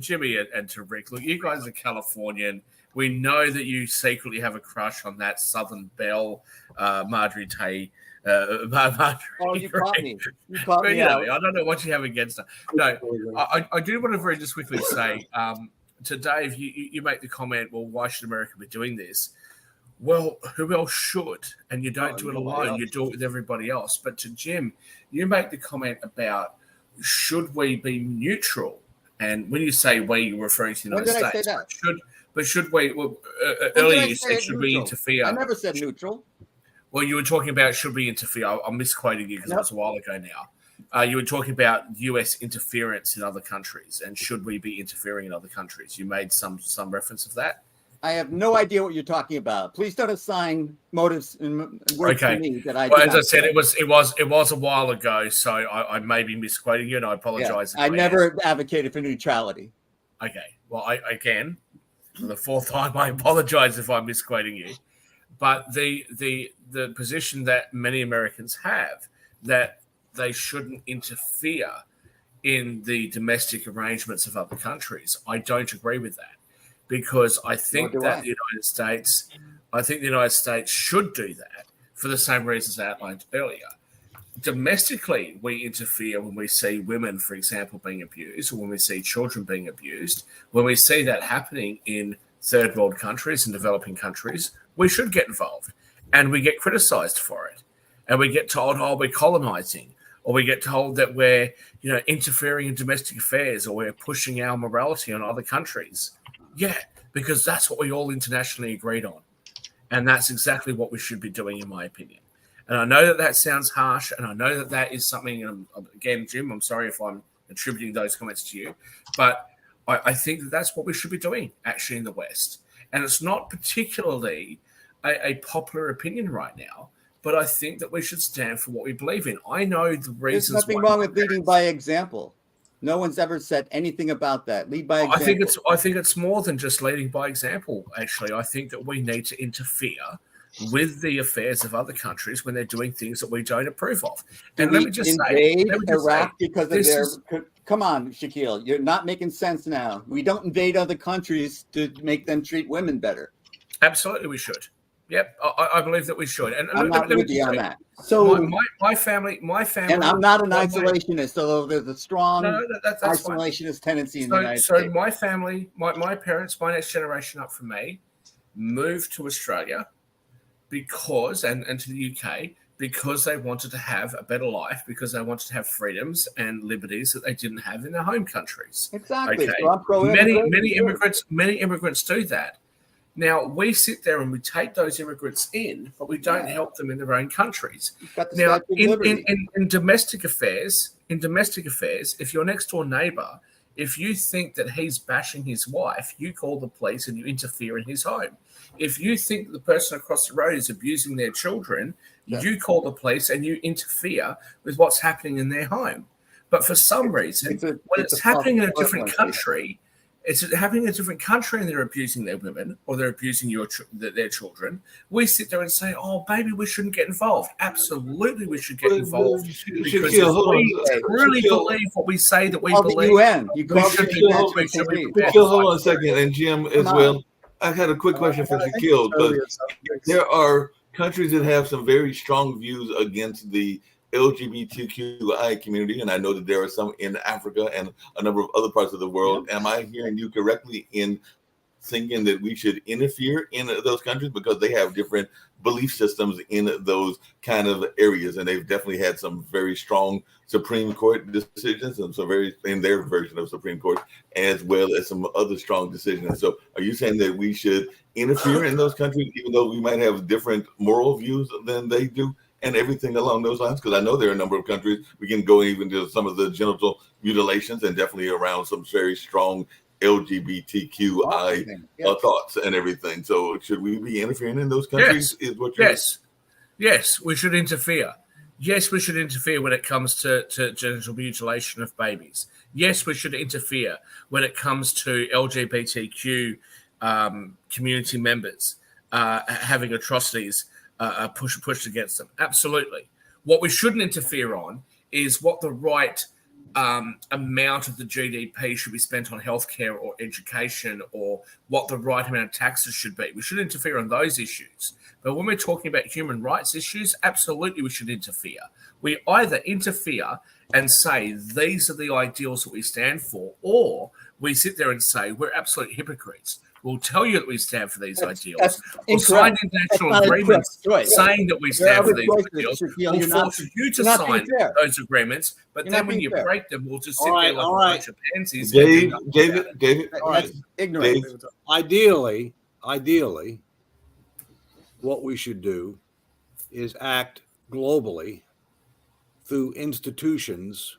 Jimmy and to Rick. Look, you guys are Californian. We know that you secretly have a crush on that Southern Belle, Marjorie Taylor. Oh, you caught me. You caught But, me you know, out. I don't know what you have against her. No, I do want to very just quickly say to Dave, you make the comment, well, why should America be doing this? Well, who else should? And you don't do it alone. You do it with everybody else. But to Jim, you make the comment about should we be neutral? And when you say we, you're referring to the When United did I say States. that? But should we? Well, When did earlier I you say said it should we neutral? interfere? I never said neutral. Well, you were talking about should we interfere. I'm misquoting you because it was a while ago now. You were talking about U.S. interference in other countries and should we be interfering in other countries? You made some reference of that. I have no idea what you're talking about. Please don't assign motives and words to me that I. Well, as I said, it was a while ago, so I may be misquoting you, and I apologize. I never advocated for neutrality. Okay. Well, I again, for the fourth time, I apologize if I'm misquoting you. But the position that many Americans have that they shouldn't interfere in the domestic arrangements of other countries, I don't agree with that. Because I think that the United States should do that for the same reasons outlined earlier. Domestically, we interfere when we see women, for example, being abused, or when we see children being abused. When we see that happening in third world countries and developing countries, we should get involved. And we get criticized for it. And we get told, oh, we're colonizing. Or we get told that we're, interfering in domestic affairs, or we're pushing our morality on other countries. Yeah, because that's what we all internationally agreed on. And that's exactly what we should be doing, in my opinion. And I know that sounds harsh, and I know that is something, and again, Jim, I'm sorry if I'm attributing those comments to you, but I think that's what we should be doing, actually, in the West. And it's not particularly a popular opinion right now, but I think that we should stand for what we believe in. I know the reasons. There's nothing wrong with leading by example. No one's ever said anything about that. Lead by example. I think it's more than just leading by example, actually. I think that we need to interfere with the affairs of other countries when they're doing things that we don't approve of. And let me just invade Iraq because of their. Come on, Shaquille, you're not making sense now. We don't invade other countries to make them treat women better. Absolutely, we should. Yep, I believe that we should. And I'm not with you on that. So my family, and I'm not an isolationist, although there's a strong that's isolationist tendency in the United States. So my family, my parents, my next generation up from me, moved to Australia because and to the UK because they wanted to have a better life, because they wanted to have freedoms and liberties that they didn't have in their home countries. Exactly. Okay? So I'm pro many immigrants do that. Now, we sit there and we take those immigrants in, but we don't help them in their own countries. Now, in domestic affairs, if your next door neighbor, if you think that he's bashing his wife, you call the police and you interfere in his home. If you think the person across the road is abusing their children, you call the police and you interfere with what's happening in their home. But for some reason, when it's happening in a different country, it's happening in a different country and they're abusing their women or they're abusing their children, we sit there and say, oh, baby, we shouldn't get involved. Absolutely, we should get involved. Because if we really believe what we say that we believe, hold on a second, and Jim as well. I had a quick question for Shaquille, because there are countries that have some very strong views against the LGBTQI community, and I know that there are some in Africa and a number of other parts of the world. Am I hearing you correctly in thinking that we should interfere in those countries because they have different belief systems in those kind of areas, and they've definitely had some very strong Supreme Court decisions and some very in their version of Supreme Court, as well as some other strong decisions. So, are you saying that we should interfere in those countries, even though we might have different moral views than they do? And everything along those lines, because I know there are a number of countries, we can go even to some of the genital mutilations and definitely around some very strong LGBTQI thoughts and everything. So should we be interfering in those countries? Yes, we should interfere. Yes, we should interfere when it comes to genital mutilation of babies. Yes, we should interfere when it comes to LGBTQ community members having atrocities pushed against them. Absolutely. What we shouldn't interfere on is what the right amount of the GDP should be spent on healthcare or education, or what the right amount of taxes should be. We should interfere on those issues. But when we're talking about human rights issues, absolutely we should interfere. We either interfere and say these are the ideals that we stand for, or we sit there and say we're absolute hypocrites. will tell you that we stand for these ideals, That's or sign incorrect. international That's not a agreements correct choice. saying that we There are stand for other these choices, ideals, Shaquille. will You're not- force you to you're not being sign fair. those agreements, but You're then not when being you fair. break them, we'll just All sit right, there like all a right. bunch of pansies. and do Dave, nothing David, about it. David, That's ignorant. Dave, Ideally, what we should do is act globally through institutions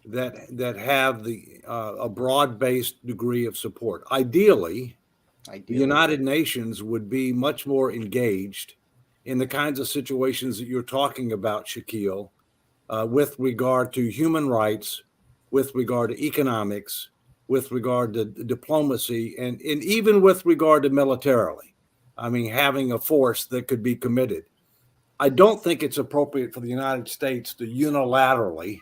that have a broad-based degree of support. Ideally, the United Nations would be much more engaged in the kinds of situations that you're talking about, Shaquille, with regard to human rights, with regard to economics, with regard to diplomacy, and even with regard to militarily. I mean, having a force that could be committed. I don't think it's appropriate for the United States to unilaterally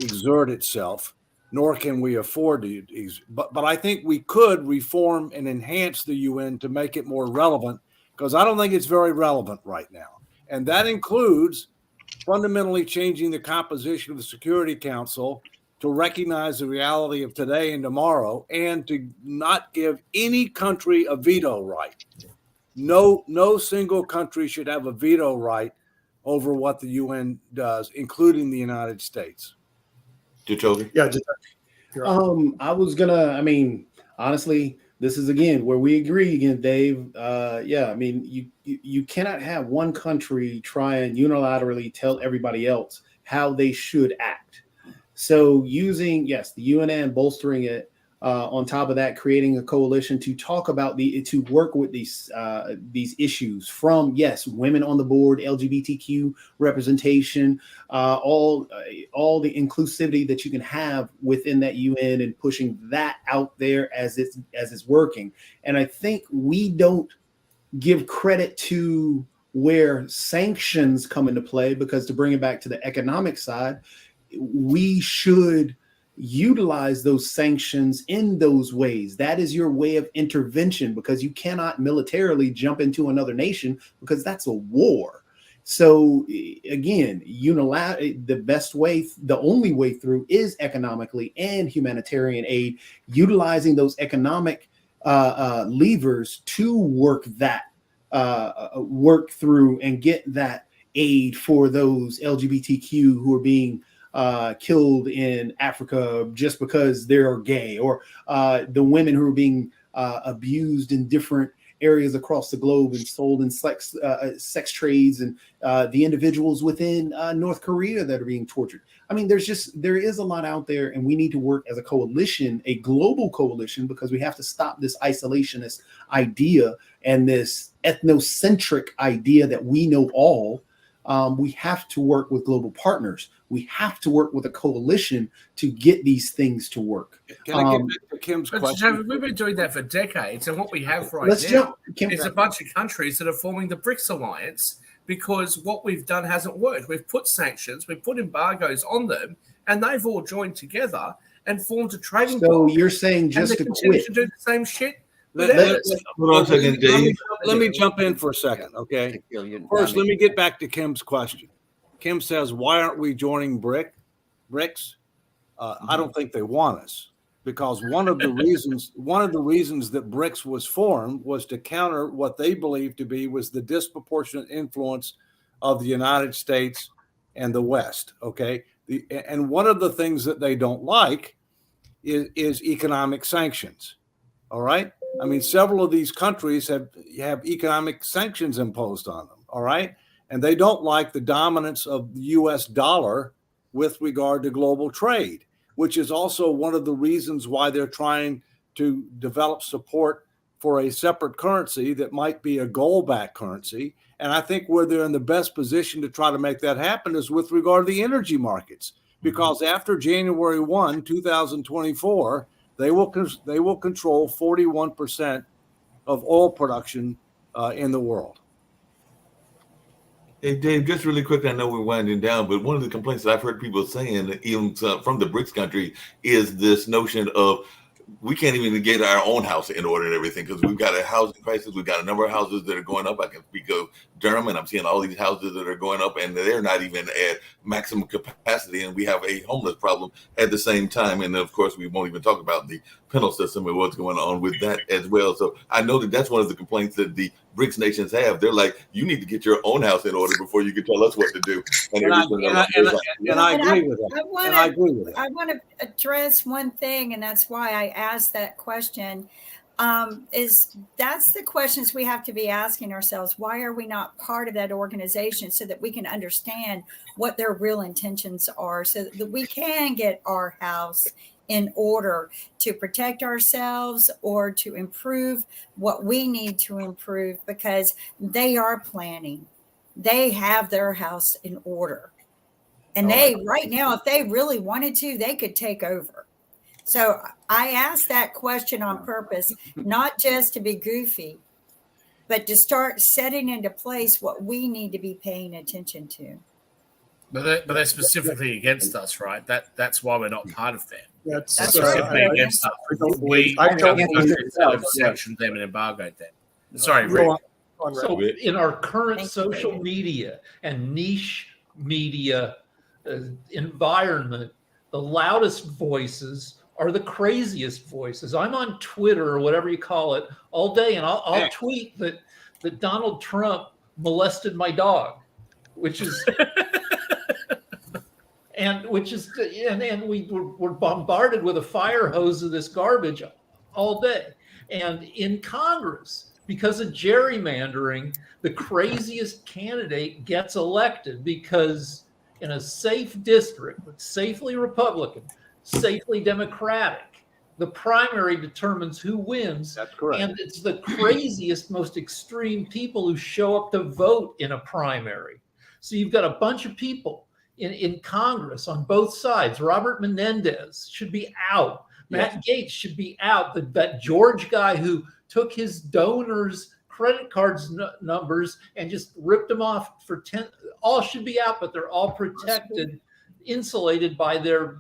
exert itself, nor can we afford to. But I think we could reform and enhance the UN to make it more relevant, because I don't think it's very relevant right now. And that includes fundamentally changing the composition of the Security Council to recognize the reality of today and tomorrow, and to not give any country a veto right. No single country should have a veto right over what the UN does, including the United States. Jacoby. Yeah, I was gonna. I mean, honestly, this is again where we agree again, Dave. Yeah, I mean, you cannot have one country try and unilaterally tell everybody else how they should act. So using the UN, bolstering it. On top of that, creating a coalition to talk about to work with these issues from women on the board, LGBTQ representation, all the inclusivity that you can have within that UN, and pushing that out there as it's working. And I think we don't give credit to where sanctions come into play, because to bring it back to the economic side, we should utilize those sanctions in those ways. That is your way of intervention, because you cannot militarily jump into another nation, because that's a war. So again, the best way, the only way through is economically and humanitarian aid, utilizing those economic levers to work through and get that aid for those LGBTQ who are being killed in Africa just because they're gay, or the women who are being abused in different areas across the globe and sold in sex trades, and the individuals within North Korea that are being tortured. I mean, there is a lot out there, and we need to work as a coalition, a global coalition, because we have to stop this isolationist idea and this ethnocentric idea that we know all. We have to work with global partners. We have to work with a coalition to get these things to work. Can I get back to Kim's question? We've been doing that for decades, and what we have right now is a bunch of countries that are forming the Brics alliance, because what we've done hasn't worked. We've put sanctions, we've put embargoes on them, and they've all joined together and formed a trading bloc. So you're saying just to quit? To do the same shit? Hold on a second, Dave. Let me jump in for a second, okay? First, let me get back to Kim's question. Kim says, why aren't we joining Brics? I don't think they want us, because one of the reasons that Brics was formed was to counter what they believed to be was the disproportionate influence of the United States and the West, okay? And one of the things that they don't like is economic sanctions, all right? I mean, several of these countries have economic sanctions imposed on them, all right? And they don't like the dominance of the U.S. dollar with regard to global trade, which is also one of the reasons why they're trying to develop support for a separate currency that might be a gold-backed currency. And I think where they're in the best position to try to make that happen is with regard to the energy markets, because after January 1, 2024, they will control 41% of oil production in the world. Hey, Dave, just really quick, I know we're winding down, but one of the complaints that I've heard people saying, even from the Brics country, is this notion of we can't even get our own house in order and everything because we've got a housing crisis. We've got a number of houses that are going up. I can speak of Durham, and I'm seeing all these houses that are going up, and they're not even at maximum capacity. And we have a homeless problem at the same time. And of course, we won't even talk about the penal system and what's going on with that as well. So I know that that's one of the complaints that the BRICS nations have. They're like, you need to get your own house in order before you can tell us what to do. And I agree with that. I agree with that. I want to address one thing, and that's why I asked that question. That's the questions we have to be asking ourselves. Why are we not part of that organization so that we can understand what their real intentions are, so that we can get our house in order to protect ourselves or to improve what we need to improve, because they are planning. They have their house in order. And right now, if they really wanted to, they could take over. So I asked that question on purpose, not just to be goofy, but to start setting into place what we need to be paying attention to. But they're specifically against us, right? That's why we're not part of them. That's Specifically against us. We sanctioned them and embargoed them. Sorry, Rick. So in our current social media and niche media environment, the loudest voices are the craziest voices. I'm on Twitter or whatever you call it all day, and I'll tweet that Donald Trump molested my dog, which is and we're bombarded with a fire hose of this garbage all day. And in Congress, because of gerrymandering, the craziest candidate gets elected, because in a safe district, safely Republican, safely Democratic, the primary determines who wins. That's correct. And it's the craziest, most extreme people who show up to vote in a primary. So you've got a bunch of people in Congress on both sides. Robert Menendez should be out. Matt Gaetz should be out. That George guy who took his donors' credit cards numbers and just ripped them off for 10, all should be out, but they're all protected, insulated by their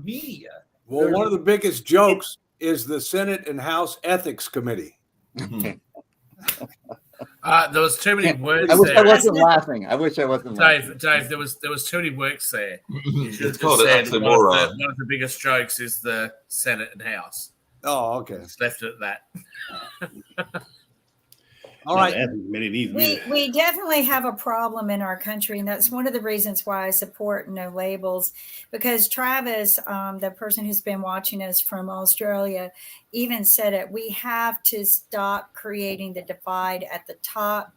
media. Well, one of the biggest jokes is the Senate and House Ethics Committee. There was too many words. I wish there. I wasn't laughing. I wish I wasn't laughing. Dave, there was too many words there. It's called an oxymoron. One of the biggest jokes is the Senate and House. Oh, okay. Just left it at that. All right. We definitely have a problem in our country, and that's one of the reasons why I support No Labels, because Travis, the person who's been watching us from Australia, even said it. We have to stop creating the divide at the top,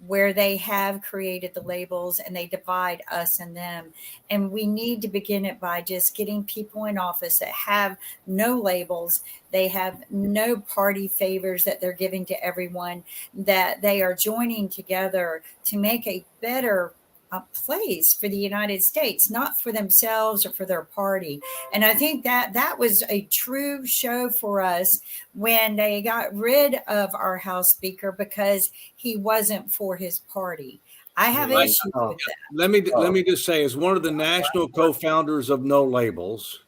where they have created the labels and they divide us and them. And we need to begin it by just getting people in office that have no labels. They have no party favors that they're giving to everyone, that they are joining together to make a better place for the United States, not for themselves or for their party. And I think that was a true show for us when they got rid of our House Speaker, because he wasn't for his party. I have issues with that. Let me just say, as one of the national co-founders of No Labels,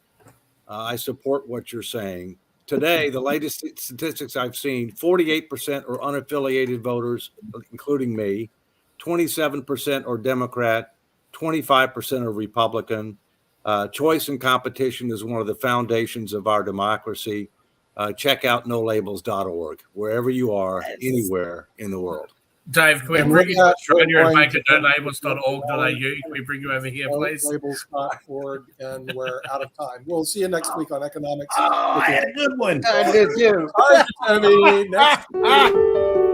I support what you're saying. Today, the latest statistics I've seen, 48% are unaffiliated voters, including me. 27% are Democrat, 25% are Republican. Choice and competition is one of the foundations of our democracy. Check out nolabels.org, wherever you are, anywhere in the world. Dave, can we bring you to Australia and make it nolabels.org.au? Can we bring you over here, please? Nolabels.org, and we're out of time. We'll see you next week on Economics. I had a good one. I did too. All right, Tony, next week.